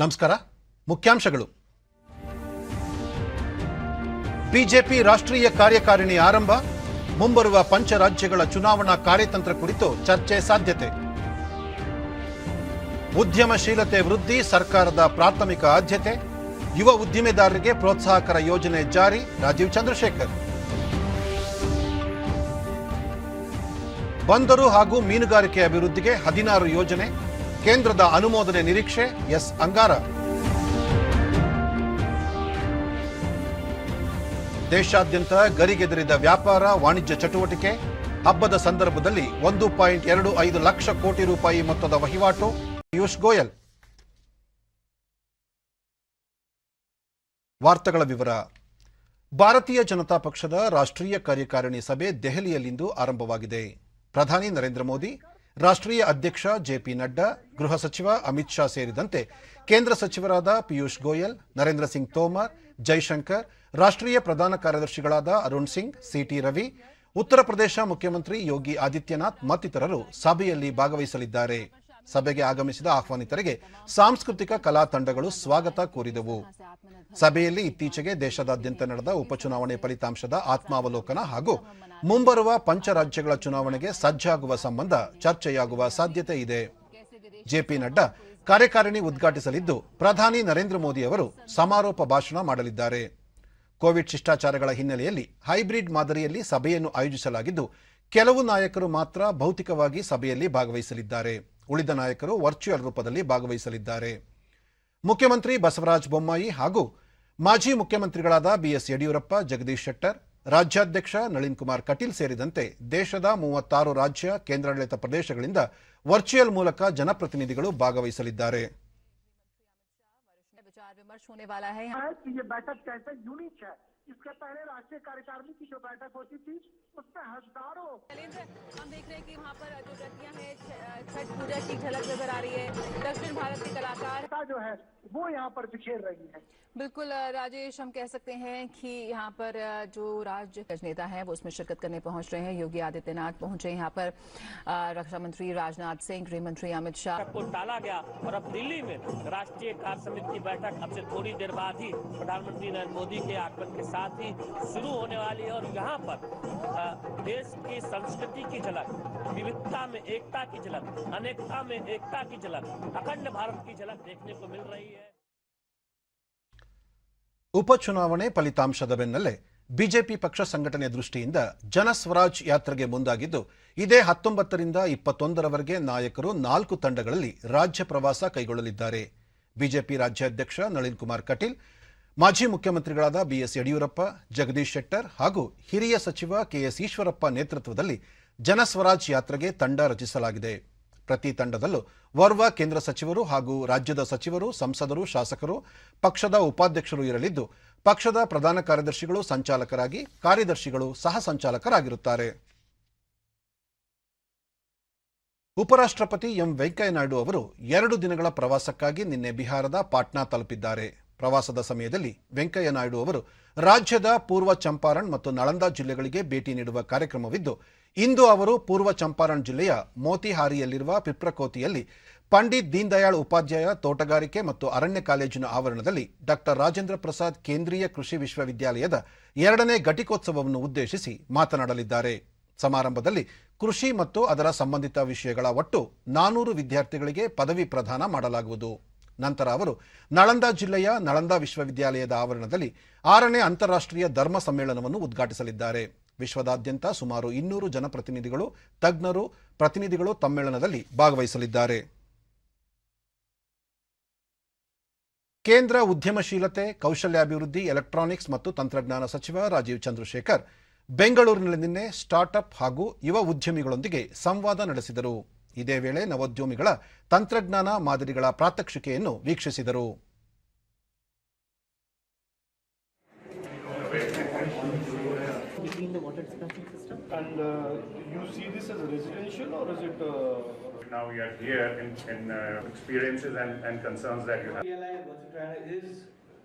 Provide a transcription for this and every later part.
ನಮಸ್ಕಾರ. ಮುಖ್ಯಾಂಶಗಳು. ಬಿಜೆಪಿ ರಾಷ್ಟ್ರೀಯ ಕಾರ್ಯಕಾರಿಣಿ ಆರಂಭ. ಮುಂಬರುವ ಪಂಚರಾಜ್ಯಗಳ ಚುನಾವಣಾ ಕಾರ್ಯತಂತ್ರ ಕುರಿತು ಚರ್ಚೆ ಸಾಧ್ಯತೆ. ಉದ್ಯಮಶೀಲತೆ ವೃದ್ಧಿ ಸರ್ಕಾರದ ಪ್ರಾಥಮಿಕ ಆದ್ಯತೆ. ಯುವ ಉದ್ದಿಮೆದಾರರಿಗೆ ಪ್ರೋತ್ಸಾಹಕರ ಯೋಜನೆ ಜಾರಿ. ರಾಜೀವ್ ಚಂದ್ರಶೇಖರ್. ಬಂದರು ಹಾಗೂ ಮೀನುಗಾರಿಕೆ ಅಭಿವೃದ್ಧಿಗೆ 16 ಯೋಜನೆ. ಕೇಂದ್ರದ ಅನುಮೋದನೆ ನಿರೀಕ್ಷೆ. ಎಸ್ ಅಂಗಾರ. ದೇಶಾದ್ಯಂತ ಗರಿಗೆದರಿದ ವ್ಯಾಪಾರ ವಾಣಿಜ್ಯ ಚಟುವಟಿಕೆ. ಹಬ್ಬದ ಸಂದರ್ಭದಲ್ಲಿ 1.25 ಲಕ್ಷ ಕೋಟಿ ರೂಪಾಯಿ ಮೊತ್ತದ ವಹಿವಾಟು. ಪಿಯೂಷ್ ಗೋಯಲ್. ವಾರ್ತೆಗಳ ವಿವರ. ಭಾರತೀಯ ಜನತಾ ಪಕ್ಷದ ರಾಷ್ಟ್ರೀಯ ಕಾರ್ಯಕಾರಿಣಿ ಸಭೆ ದೆಹಲಿಯಲ್ಲಿಂದು ಆರಂಭವಾಗಿದೆ. ಪ್ರಧಾನಿ ನರೇಂದ್ರ ಮೋದಿ, ರಾಷ್ಟ್ರೀಯ ಅಧ್ಯಕ್ಷ ಜೆಪಿ ನಡ್ಡಾ, ಗೃಹ ಸಚಿವ ಅಮಿತ್ ಶಾ ಸೇರಿದಂತೆ ಕೇಂದ್ರ ಸಚಿವರಾದ ಪಿಯೂಷ್ ಗೋಯಲ್, ನರೇಂದ್ರ ಸಿಂಗ್ ತೋಮರ್, ಜೈಶಂಕರ್, ರಾಷ್ಟ್ರೀಯ ಪ್ರಧಾನ ಕಾರ್ಯದರ್ಶಿಗಳಾದ ಅರುಣ್ ಸಿಂಗ್, ಸಿಟಿ ರವಿ, ಉತ್ತರ ಪ್ರದೇಶ ಮುಖ್ಯಮಂತ್ರಿ ಯೋಗಿ ಆದಿತ್ಯನಾಥ್ ಮತ್ತಿತರರು ಸಭೆಯಲ್ಲಿ ಭಾಗವಹಿಸಲಿದ್ದಾರೆ. ಸಭೆಗೆ ಆಗಮಿಸಿದ ಆಹ್ವಾನಿತರಿಗೆ ಸಾಂಸ್ಕೃತಿಕ ಕಲಾ ತಂಡಗಳು ಸ್ವಾಗತ ಕೋರಿದವು. ಸಭೆಯಲ್ಲಿ ಇತ್ತೀಚೆಗೆ ದೇಶದಾದ್ಯಂತ ನಡೆದ ಉಪಚುನಾವಣೆ ಫಲಿತಾಂಶದ ಆತ್ಮಾವಲೋಕನ ಹಾಗೂ ಮುಂಬರುವ ಪಂಚರಾಜ್ಯಗಳ ಚುನಾವಣೆಗೆ ಸಜ್ಜಾಗುವ ಸಂಬಂಧ ಚರ್ಚೆಯಾಗುವ ಸಾಧ್ಯತೆ ಇದೆ. ಜೆಪಿ ನಡ್ಡಾ ಕಾರ್ಯಕಾರಿಣಿ ಉದ್ಘಾಟಿಸಲಿದ್ದು, ಪ್ರಧಾನಿ ನರೇಂದ್ರ ಮೋದಿ ಅವರು ಸಮಾರೋಪ ಭಾಷಣ ಮಾಡಲಿದ್ದಾರೆ. ಕೋವಿಡ್ ಶಿಷ್ಟಾಚಾರಗಳ ಹಿನ್ನೆಲೆಯಲ್ಲಿ ಹೈಬ್ರಿಡ್ ಮಾದರಿಯಲ್ಲಿ ಸಭೆಯನ್ನು ಆಯೋಜಿಸಲಾಗಿದ್ದು, ಕೆಲವು ನಾಯಕರು ಮಾತ್ರ ಭೌತಿಕವಾಗಿ ಸಭೆಯಲ್ಲಿ ಭಾಗವಹಿಸಲಿದ್ದಾರೆ. ಉಳಿದ ನಾಯಕರು ವರ್ಚುವಲ್ ರೂಪದಲ್ಲಿ ಭಾಗವಹಿಸಲಿದ್ದಾರೆ. ಮುಖ್ಯಮಂತ್ರಿ ಬಸವರಾಜ ಬೊಮ್ಮಾಯಿ ಹಾಗೂ ಮಾಜಿ ಮುಖ್ಯಮಂತ್ರಿಗಳಾದ ಬಿಎಸ್ ಯಡಿಯೂರಪ್ಪ, ಜಗದೀಶ್ ಶೆಟ್ಟರ್, ರಾಜ್ಯಾಧ್ಯಕ್ಷ ನಳಿನ್ ಕುಮಾರ್ ಕಟೀಲ್ ಸೇರಿದಂತೆ ದೇಶದ 36 ರಾಜ್ಯ ಕೇಂದ್ರಾಡಳಿತ ಪ್ರದೇಶಗಳಿಂದ ವರ್ಚುವಲ್ ಮೂಲಕ ಜನಪ್ರತಿನಿಧಿಗಳು ಭಾಗವಹಿಸಲಿದ್ದಾರೆ. इसके पहले राष्ट्रीय कार्यकारिणी की जो बैठक होती थी उसमें हजारों हम देख रहे हैं कि वहाँ पर जो व्यक्तियां हैं छठ पूजा की झलक नजर आ रही है. दक्षिण भारत के कलाकार जो है वो यहाँ पर बिखेर रही है. बिल्कुल राजेश, हम कह सकते हैं कि यहाँ पर जो राज्य नेता हैं वो उसमें शिरकत करने पहुंच रहे हैं. योगी आदित्यनाथ पहुंचे यहाँ पर, रक्षा मंत्री राजनाथ सिंह, गृह मंत्री अमित शाह को टाला गया और अब दिल्ली में राष्ट्रीय कार्य समिति की बैठक अब से थोड़ी देर बाद ही प्रधानमंत्री नरेंद्र मोदी के आगमन के साथ ही शुरू होने वाली है. और यहाँ पर देश की संस्कृति की झलक, विविधता में एकता की झलक, अनेकता में एकता की झलक, अखंड भारत की झलक देखने को मिल रही है. ಉಪಚುನಾವಣೆ ಫಲಿತಾಂಶದ ಬೆನ್ನಲ್ಲೇ ಬಿಜೆಪಿ ಪಕ್ಷ ಸಂಘಟನೆ ದೃಷ್ಟಿಯಿಂದ ಜನಸ್ವರಾಜ್ ಯಾತ್ರೆಗೆ ಮುಂದಾಗಿದ್ದು, ಇದೇ 19ರಿಂದ 21ರವರೆಗೆ ನಾಯಕರು 4 ತಂಡಗಳಲ್ಲಿ ರಾಜ್ಯ ಪ್ರವಾಸ ಕೈಗೊಳ್ಳಲಿದ್ದಾರೆ. ಬಿಜೆಪಿ ರಾಜ್ಯಾಧ್ಯಕ್ಷ ನಳಿನ್ ಕುಮಾರ್ ಕಟೀಲ್, ಮಾಜಿ ಮುಖ್ಯಮಂತ್ರಿಗಳಾದ ಬಿಎಸ್ ಯಡಿಯೂರಪ್ಪ, ಜಗದೀಶ್ ಶೆಟ್ಟರ್ ಹಾಗೂ ಹಿರಿಯ ಸಚಿವ ಕೆಎಸ್ ಈಶ್ವರಪ್ಪ ನೇತೃತ್ವದಲ್ಲಿ ಜನಸ್ವರಾಜ್ ಯಾತ್ರೆಗೆ ತಂಡ ರಚಿಸಲಾಗಿದೆ. ಪ್ರತಿ ತಂಡದಲ್ಲೂ ಓರ್ವ ಕೇಂದ್ರ ಸಚಿವರು ಹಾಗೂ ರಾಜ್ಯದ ಸಚಿವರು, ಸಂಸದರು, ಶಾಸಕರು, ಪಕ್ಷದ ಉಪಾಧ್ಯಕ್ಷರು ಇರಲಿದ್ದು, ಪಕ್ಷದ ಪ್ರಧಾನ ಕಾರ್ಯದರ್ಶಿಗಳು ಸಂಚಾಲಕರಾಗಿ, ಕಾರ್ಯದರ್ಶಿಗಳು ಸಹ ಸಂಚಾಲಕರಾಗಿರುತ್ತಾರೆ. ಉಪರಾಷ್ಟ್ರಪತಿ ಎಂ ವೆಂಕಯ್ಯನಾಯ್ಡು ಅವರು 2 ದಿನಗಳ ಪ್ರವಾಸಕ್ಕಾಗಿ ನಿನ್ನೆ ಬಿಹಾರದ ಪಾಟ್ನಾ ತಲುಪಿದ್ದಾರೆ. ಪ್ರವಾಸದ ಸಮಯದಲ್ಲಿ ವೆಂಕಯ್ಯನಾಯ್ಡು ಅವರು ರಾಜ್ಯದ ಪೂರ್ವ ಚಂಪಾರಣ್ ಮತ್ತು ನಳಂದಾ ಜಿಲ್ಲೆಗಳಿಗೆ ಭೇಟಿ ನೀಡುವ ಕಾರ್ಯಕ್ರಮವಿದ್ದು, ಇಂದು ಅವರು ಪೂರ್ವ ಚಂಪಾರಣ್ ಜಿಲ್ಲೆಯ ಮೋತಿಹಾರಿಯಲ್ಲಿರುವ ಪಿಪ್ರಕೋತಿಯಲ್ಲಿ ಪಂಡಿತ್ ದೀನ್ ದಯಾಳ್ ಉಪಾಧ್ಯಾಯ ತೋಟಗಾರಿಕೆ ಮತ್ತು ಅರಣ್ಯ ಕಾಲೇಜಿನ ಆವರಣದಲ್ಲಿ ಡಾಕ್ಟರ್ ರಾಜೇಂದ್ರ ಪ್ರಸಾದ್ ಕೇಂದ್ರೀಯ ಕೃಷಿ ವಿಶ್ವವಿದ್ಯಾಲಯದ 2ನೇ ಘಟಿಕೋತ್ಸವವನ್ನು ಉದ್ದೇಶಿಸಿ ಮಾತನಾಡಲಿದ್ದಾರೆ. ಸಮಾರಂಭದಲ್ಲಿ ಕೃಷಿ ಮತ್ತು ಅದರ ಸಂಬಂಧಿತ ವಿಷಯಗಳ ಒಟ್ಟು 400 ವಿದ್ಯಾರ್ಥಿಗಳಿಗೆ ಪದವಿ ಪ್ರದಾನ ಮಾಡಲಾಗುವುದು. ನಂತರ ಅವರು ನಳಂದಾ ಜಿಲ್ಲೆಯ ನಳಂದಾ ವಿಶ್ವವಿದ್ಯಾಲಯದ ಆವರಣದಲ್ಲಿ 6ನೇ ಅಂತಾರಾಷ್ಟ್ರೀಯ ಧರ್ಮ ಸಮ್ಮೇಳನವನ್ನು ಉದ್ಘಾಟಿಸಲಿದ್ದಾರೆ. ವಿಶ್ವದಾದ್ಯಂತ ಸುಮಾರು 200 ಜನಪ್ರತಿನಿಧಿಗಳು, ತಜ್ಞರು, ಪ್ರತಿನಿಧಿಗಳು ಸಮ್ಮೇಳನದಲ್ಲಿ ಭಾಗವಹಿಸಲಿದ್ದಾರೆ. ಕೇಂದ್ರ ಉದ್ಯಮಶೀಲತೆ, ಕೌಶಲ್ಯಾಭಿವೃದ್ಧಿ, ಎಲೆಕ್ಟ್ರಾನಿಕ್ಸ್ ಮತ್ತು ತಂತ್ರಜ್ಞಾನ ಸಚಿವ ರಾಜೀವ್ ಚಂದ್ರಶೇಖರ್ ಬೆಂಗಳೂರಿನಲ್ಲಿ ನಿನ್ನೆ ಸ್ಟಾರ್ಟ್ಅಪ್ ಹಾಗೂ ಯುವ ಉದ್ಯಮಿಗಳೊಂದಿಗೆ ಸಂವಾದ ನಡೆಸಿದರು. ಇದೇ ವೇಳೆ ನವೋದ್ಯಮಿಗಳ ತಂತ್ರಜ್ಞಾನ ಮಾದರಿಗಳ ಪ್ರಾತ್ಯಕ್ಷಿಕೆಯನ್ನು ವೀಕ್ಷಿಸಿದರು. And you see this as a residential or is it? Now we are here in experiences and concerns that you have. Is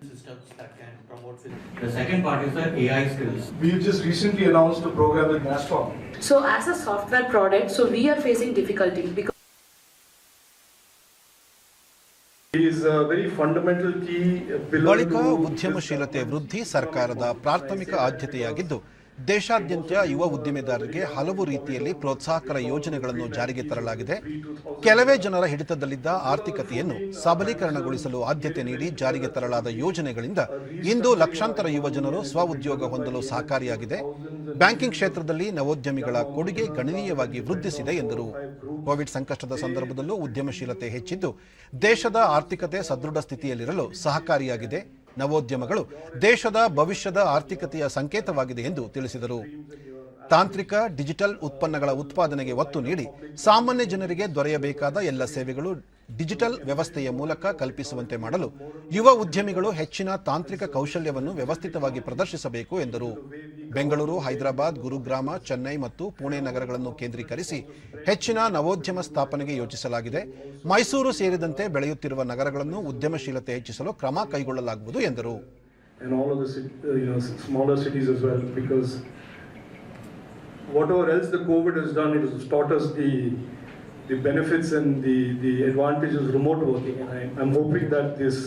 systems that can promote physics. The second part is the AI skills. We've just recently announced a program with NASSCOM. So as a software product, so we are facing difficulty because is a very fundamental key pillar ಬಳಿಕ to ಉದ್ಯಮಶೀಲತೆ ವೃದ್ಧಿ ಸರ್ಕಾರದ ಪ್ರಾಥಮಿಕ ಆದ್ಯತೆಯಾಗಿದ್ದು ದೇಶಾದ್ಯಂತ ಯುವ ಉದ್ದಿಮೆದಾರರಿಗೆ ಹಲವು ರೀತಿಯಲ್ಲಿ ಪ್ರೋತ್ಸಾಹಕರ ಯೋಜನೆಗಳನ್ನು ಜಾರಿಗೆ ತರಲಾಗಿದೆ. ಕೆಲವೇ ಜನರ ಹಿಡಿತದಲ್ಲಿದ್ದ ಆರ್ಥಿಕತೆಯನ್ನು ಸಬಲೀಕರಣಗೊಳಿಸಲು ಆದ್ಯತೆ ನೀಡಿ ಜಾರಿಗೆ ತರಲಾದ ಯೋಜನೆಗಳಿಂದ ಇಂದು ಲಕ್ಷಾಂತರ ಯುವ ಜನರು ಸ್ವಉದ್ಯೋಗ ಹೊಂದಲು ಸಹಕಾರಿಯಾಗಿದೆ. ಬ್ಯಾಂಕಿಂಗ್ ಕ್ಷೇತ್ರದಲ್ಲಿ ನವೋದ್ಯಮಿಗಳ ಕೊಡುಗೆ ಗಣನೀಯವಾಗಿ ವೃದ್ಧಿಸಿದೆ ಎಂದರು. ಕೋವಿಡ್ ಸಂಕಷ್ಟದ ಸಂದರ್ಭದಲ್ಲೂ ಉದ್ಯಮಶೀಲತೆ ಹೆಚ್ಚಿದ್ದು ದೇಶದ ಆರ್ಥಿಕತೆ ಸದೃಢ ಸ್ಥಿತಿಯಲ್ಲಿರಲು ಸಹಕಾರಿಯಾಗಿದೆ. ನವೋದ್ಯಮಗಳು ದೇಶದ ಭವಿಷ್ಯದ ಆರ್ಥಿಕತೆಯ ಸಂಕೇತವಾಗಿದೆ ಎಂದು ತಿಳಿಸಿದರು. ತಾಂತ್ರಿಕ ಡಿಜಿಟಲ್ ಉತ್ಪನ್ನಗಳ ಉತ್ಪಾದನೆಗೆ ಒತ್ತು ನೀಡಿ ಸಾಮಾನ್ಯ ಜನರಿಗೆ ದೊರೆಯಬೇಕಾದ ಎಲ್ಲ ಸೇವೆಗಳು ಡಿಜಿಟಲ್ ವ್ಯವಸ್ಥೆಯ ಮೂಲಕ ಕಲ್ಪಿಸುವಂತೆ ಮಾಡಲು ಯುವ ಉದ್ಯಮಿಗಳು ಹೆಚ್ಚಿನ ತಾಂತ್ರಿಕ ಕೌಶಲ್ಯವನ್ನು ವ್ಯವಸ್ಥಿತವಾಗಿ ಪ್ರದರ್ಶಿಸಬೇಕು ಎಂದರು. ಬೆಂಗಳೂರು, ಹೈದರಾಬಾದ್, ಗುರುಗ್ರಾಮ, ಚೆನ್ನೈ ಮತ್ತು ಪುಣೆ ನಗರಗಳನ್ನು ಕೇಂದ್ರೀಕರಿಸಿ ಹೆಚ್ಚಿನ ನವೋದ್ಯಮ ಸ್ಥಾಪನೆಗೆ ಯೋಚಿಸಲಾಗಿದೆ. ಮೈಸೂರು ಸೇರಿದಂತೆ ಬೆಳೆಯುತ್ತಿರುವ ನಗರಗಳನ್ನು ಉದ್ಯಮಶೀಲತೆ ಹೆಚ್ಚಿಸಲು ಕ್ರಮ ಕೈಗೊಳ್ಳಲಾಗುವುದು ಎಂದರು. Whatever else the COVID has done, it has taught us the benefits and the advantages of remote working. And I'm hoping that this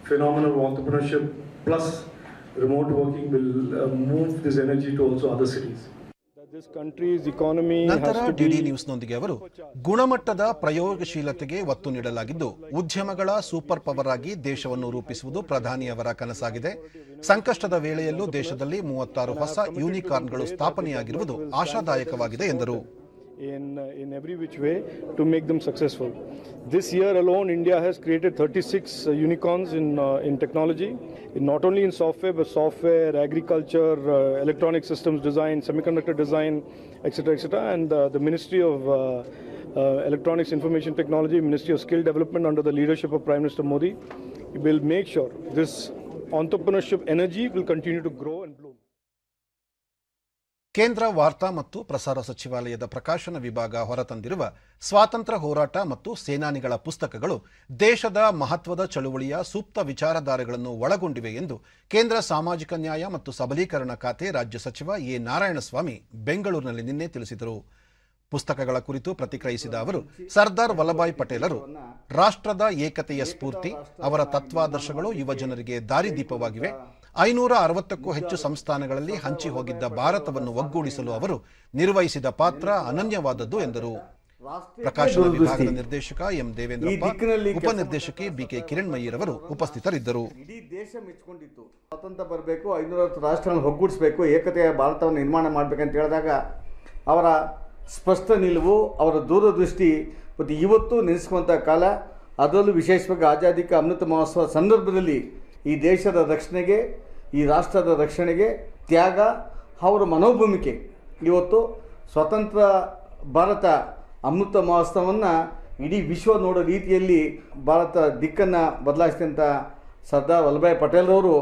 phenomenon of entrepreneurship plus remote working will move this energy to also other cities. This country's economy ನಂತರ DD ನ್ಯೂಸ್ನೊಂದಿಗೆ ಅವರು ಗುಣಮಟ್ಟದ ಪ್ರಯೋಗಶೀಲತೆಗೆ ಒತ್ತು ನೀಡಲಾಗಿದ್ದು ಉದ್ಯಮಗಳ super power ಆಗಿ ದೇಶವನ್ನು ರೂಪಿಸುವುದು ಪ್ರಧಾನಿಯವರ ಕನಸಾಗಿದೆ. ಸಂಕಷ್ಟದ ವೇಳೆಯಲ್ಲೂ ದೇಶದಲ್ಲಿ 36 ಹೊಸ ಯೂನಿಕಾರ್ನ್ಗಳು ಸ್ಥಾಪನೆಯಾಗಿರುವುದು ಆಶಾದಾಯಕವಾಗಿದೆ ಎಂದರು. In every which way to make them successful. This year alone, India has created 36 unicorns in technology, not only in software, but software, agriculture, electronic systems design, semiconductor design, etc., etc. And the Ministry of Electronics, Information Technology, Ministry of Skill Development under the leadership of Prime Minister Modi will make sure this entrepreneurship energy will continue to grow and bloom. ಕೇಂದ್ರ ವಾರ್ತಾ ಮತ್ತು ಪ್ರಸಾರ ಸಚಿವಾಲಯದ ಪ್ರಕಾಶನ ವಿಭಾಗ ಹೊರತಂದಿರುವ ಸ್ವಾತಂತ್ರ್ಯ ಹೋರಾಟ ಮತ್ತು ಸೇನಾನಿಗಳ ಪುಸ್ತಕಗಳು ದೇಶದ ಮಹತ್ವದ ಚಳುವಳಿಯ ಸೂಕ್ತ ವಿಚಾರಧಾರೆಗಳನ್ನು ಒಳಗೊಂಡಿವೆ ಎಂದು ಕೇಂದ್ರ ಸಾಮಾಜಿಕ ನ್ಯಾಯ ಮತ್ತು ಸಬಲೀಕರಣ ಖಾತೆ ರಾಜ್ಯ ಸಚಿವ ಎ ನಾರಾಯಣಸ್ವಾಮಿ ಬೆಂಗಳೂರಿನಲ್ಲಿ ನಿನ್ನೆ ತಿಳಿಸಿದರು. ಪುಸ್ತಕಗಳ ಕುರಿತು ಪ್ರತಿಕ್ರಿಯಿಸಿದ ಅವರು, ಸರ್ದಾರ್ ವಲ್ಲಭಾಯ್ ಪಟೇಲರು ರಾಷ್ಟ್ರದ ಏಕತೆಯ ಸ್ಫೂರ್ತಿ, ಅವರ ತತ್ವಾದರ್ಶಗಳು ಯುವ ಜನರಿಗೆ ದಾರಿದೀಪವಾಗಿವೆ. 560ಕ್ಕೂ ಹೆಚ್ಚು ಸಂಸ್ಥಾನಗಳಲ್ಲಿ ಹಂಚಿ ಹೋಗಿದ್ದ ಭಾರತವನ್ನು ಒಗ್ಗೂಡಿಸಲು ಅವರು ನಿರ್ವಹಿಸಿದ ಪಾತ್ರ ಅನನ್ಯವಾದದ್ದು ಎಂದರು. ಪ್ರಕಾಶನ ವಿಭಾಗದ ನಿರ್ದೇಶಕ ಎಂ ದೇವೇಂದ್ರಪ್ಪ, ಉಪನಿರ್ದೇಶಕಿ ಬಿಕೆ ಕಿರಣ್ಮಯ್ಯರವರು ಉಪಸ್ಥಿತರಿದ್ದರು. ಇಡೀ ದೇಶ ಮೆಚ್ಚಿಕೊಂಡಿತ್ತು, ಸ್ವಾತಂತ್ರ್ಯ ಬರಬೇಕು, 560 ರಾಷ್ಟ್ರಗಳನ್ನು ಒಗ್ಗೂಡಿಸಬೇಕು, ಏಕತೆಯ ಭಾರತವನ್ನು ನಿರ್ಮಾಣ ಮಾಡಬೇಕಂತ ಹೇಳಿದಾಗ ಅವರ ಸ್ಪಷ್ಟ ನಿಲುವು, ಅವರ ದೂರದೃಷ್ಟಿ ಮತ್ತು ಇವತ್ತು ನೆನೆಸುವಂಥ ಕಾಲ. ಅದರಲ್ಲೂ ವಿಶೇಷವಾಗಿ ಆಜಾದಿ ಕಾ ಅಮೃತ ಮಹೋತ್ಸವ ಸಂದರ್ಭದಲ್ಲಿ ಈ ದೇಶದ ರಕ್ಷಣೆಗೆ, ಈ ರಾಷ್ಟ್ರದ ರಕ್ಷಣೆಗೆ ತ್ಯಾಗ, ಅವರ ಮನೋಭೂಮಿಕೆ ಇವತ್ತು ಸ್ವತಂತ್ರ ಭಾರತ ಅಮೃತ ಮಹೋತ್ಸವವನ್ನು ಇಡೀ ವಿಶ್ವ ನೋಡೋ ರೀತಿಯಲ್ಲಿ ಭಾರತ ದಿಕ್ಕನ್ನು ಬದಲಾಯಿಸಿದಂಥ ಸರ್ದಾರ್ ವಲ್ಲಭಾಯ್ ಪಟೇಲ್ರವರು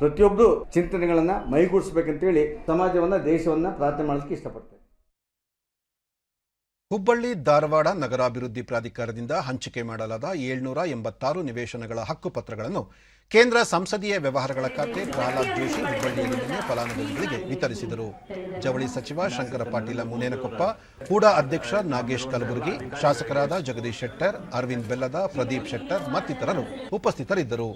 ಪ್ರತಿಯೊಬ್ಬರು ಚಿಂತನೆಗಳನ್ನು ಮೈಗೂಡಿಸ್ಬೇಕಂತೇಳಿ ಸಮಾಜವನ್ನು, ದೇಶವನ್ನು ಪ್ರಾರ್ಥನೆ ಮಾಡೋದಕ್ಕೆ ಇಷ್ಟಪಡ್ತೇನೆ. ಹುಬ್ಬಳ್ಳಿ ಧಾರವಾಡ ನಗರಾಭಿವೃದ್ಧಿ ಪ್ರಾಧಿಕಾರದಿಂದ ಹಂಚಿಕೆ ಮಾಡಲಾದ 786 ನಿವೇಶನಗಳ ಹಕ್ಕುಪತ್ರಗಳನ್ನು ಕೇಂದ್ರ ಸಂಸದೀಯ ವ್ಯವಹಾರಗಳ ಖಾತೆ ಪ್ರಹ್ಲಾದ್ ಜೋಶಿ ಹುಬ್ಬಳ್ಳಿಯಲ್ಲಿ ನಿನ್ನೆ ಫಲಾನುಭವಿಗಳಿಗೆ ವಿತರಿಸಿದರು. ಜವಳಿ ಸಚಿವ ಶಂಕರ ಪಾಟೀಲ ಮುನೇನಕೊಪ್ಪ, ಹೂಡಾ ಅಧ್ಯಕ್ಷ ನಾಗೇಶ್ ಕಲಬುರ್ಗಿ, ಶಾಸಕರಾದ ಜಗದೀಶ್ ಶೆಟ್ಟರ್, ಅರವಿಂದ್ ಬೆಲ್ಲದ, ಪ್ರದೀಪ್ ಶೆಟ್ಟರ್ ಮತ್ತಿತರರು ಉಪಸ್ಥಿತರಿದ್ದರು.